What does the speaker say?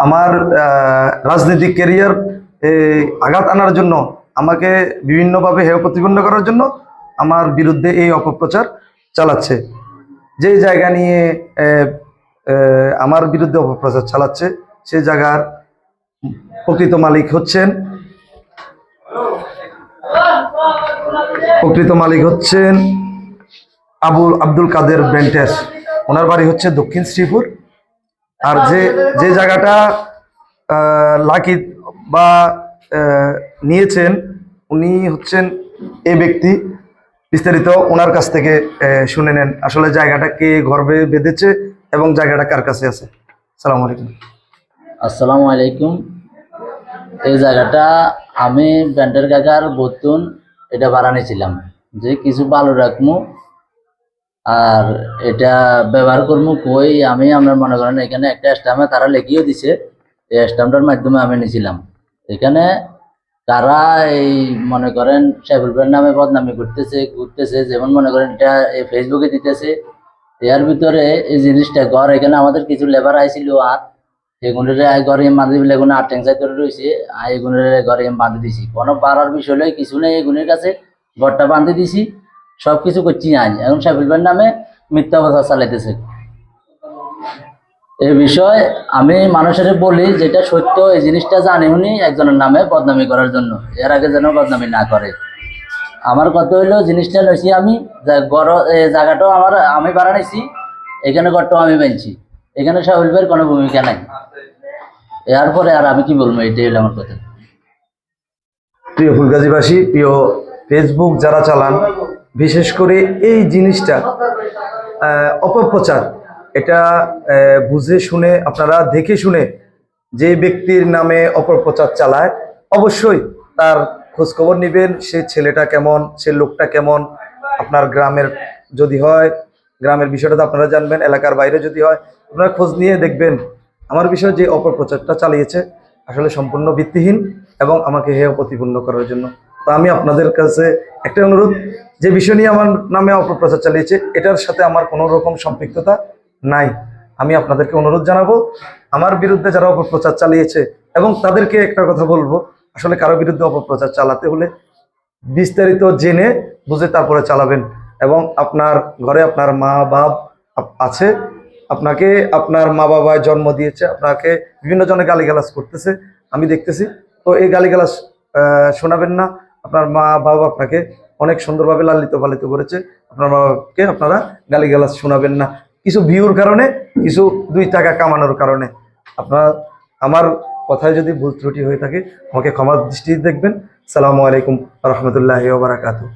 আমার রাজনৈতিক ক্যারিয়ার আঘাত আনার জন্য, আমাকে বিভিন্নভাবে হেয় প্রতিপন্ন করার জন্য আমার বিরুদ্ধে এই অপপ্রচার চালাচ্ছে। যে জায়গা নিয়ে আমার বিরুদ্ধে অপপ্রচার চালাচ্ছে, সে জায়গার প্রকৃত মালিক হচ্ছেন আব্দুল কাদের বেন্টেস। ওনার বাড়ি হচ্ছে দক্ষিণ শ্রীপুর। আর যে যে জায়গাটা লাকি বা নিয়েছেন, উনি হচ্ছেন এই ব্যক্তি। বিস্তারিত ওনার কাছ থেকে শুনে নেন, আসলে জায়গাটা কে গর্বে বেঁধেছে এবং জায়গাটা কার কাছে আছে। আসসালামু আলাইকুম। আসসালামু আলাইকুম। এই জায়গাটা আমি ব্যান্ডের কাকার বতুন এটা ভাড়া নিয়েছিলাম, যে কিছু ভালো রাখবো আর এটা ব্যবহার করবো। কই আমি আপনার মনে করেন এখানে একটা স্ট্যাম্পে তারা লিখিয়ে দিছে, এই স্ট্যাম্পটার মাধ্যমে আমি নিয়েছিলাম। এখানে তারা এই মনে করেন সাইফুল ভাইয়ের নামে বদনামি ঘুরতেছে, যেমন মনে করেন এটা এই ফেসবুকে দিতেছে। এর ভিতরে এই জিনিসটা ঘর এখানে আমাদের কিছু লেবার আইছিল, আর এগুলোর ঘরে বাঁধি দিলে এগুলো আর টেংসাই করে রয়েছে, আর এগুলোর ঘরে বাঁধি দিছি। কোনো পাড়ার বিষয় হলে কিছু নেই, এগুলোর কাছে ঘরটা বাঁধি দিছি, সব কিছু করছি আজ। এখন সাইফুল ভাইয়ের নামে মিথ্যা কথা চালাইতেছে। এই বিষয় আমি মানুষের বলি যেটা সত্য, এই জিনিসটা জানি উনি একজনের নামে বদনামি করার জন্য, এর আগে যেন বদনামি না করে। আমার কথা হইলো জিনিসটা লইছি আমি, জায়গাটাও আমি ভাড়া নিছি, এখানে ঘরটাও আমি বানছি, এখানে সাহুল ভাইয়ের কোনো ভূমিকা নাই। এরপরে আর আমি কি বলবো, এটাই হলো আমার কথা। প্রিয় ফুলগাজীবাসী, প্রিয় ফেসবুক যারা চালান, বিশেষ করে এই জিনিসটা অপপ্রচার, এটা বুঝে শুনে, আপনারা দেখে শুনে যে ব্যক্তির নামে অপপ্রচার চালায়, অবশ্যই তার খোঁজখবর নেবেন। সে ছেলেটা কেমন, সে লোকটা কেমন। আপনার গ্রামের যদি হয়, গ্রামের বিষয়টা তো আপনারা জানবেন, এলাকার বাইরে যদি হয় আপনারা খোঁজ নিয়ে দেখবেন আমার বিষয়ে যে অপপ্রচারটা চালিয়েছে আসলে সম্পূর্ণ ভিত্তিহীন এবং আমাকে হেয় প্রতিপন্ন করার জন্য। তো আমি আপনাদের কাছে একটা অনুরোধ, যে বিষয় নিয়ে আমার নামে অপপ্রচার চালিয়েছে এটার সাথে আমার কোনো রকম সম্পৃক্ততা নাই। আমি আপনাদেরকে অনুরোধ জানাবো, আমার বিরুদ্ধে যারা অপপ্রচার চালিয়েছে, এবং তাদেরকে একটা কথা বলবো, আসলে কারো বিরুদ্ধে অপপ্রচার চালাতে হলে বিস্তারিত জেনে বুঝে তারপরে চালাবেন। এবং আপনার ঘরে আপনার মা বাপ আছে, আপনাকে আপনার মা বাবায় জন্ম দিয়েছে, আপনাকে বিভিন্ন জনে গালিগালাজ করতেছে, আমি দেখতেছি। তো এই গালিগালাজ শোনাবেন না। আপনার মা বাবা আপনাকে অনেক সুন্দরভাবে লালিত পালিত করেছে, আপনার মা বাবাকে আপনারা গালিগালাজ শোনাবেন না কিছু ভিউর কারণে, কিছু 2 টাকা কামানোর কারণে। আপনার আমার কথায় যদি ভুল ত্রুটি হয়ে থাকে আমাকে ক্ষমা দৃষ্টিতে দেখবেন। আসসালামু আলাইকুম ওয়া রাহমাতুল্লাহি ওয়া বারাকাতুহু।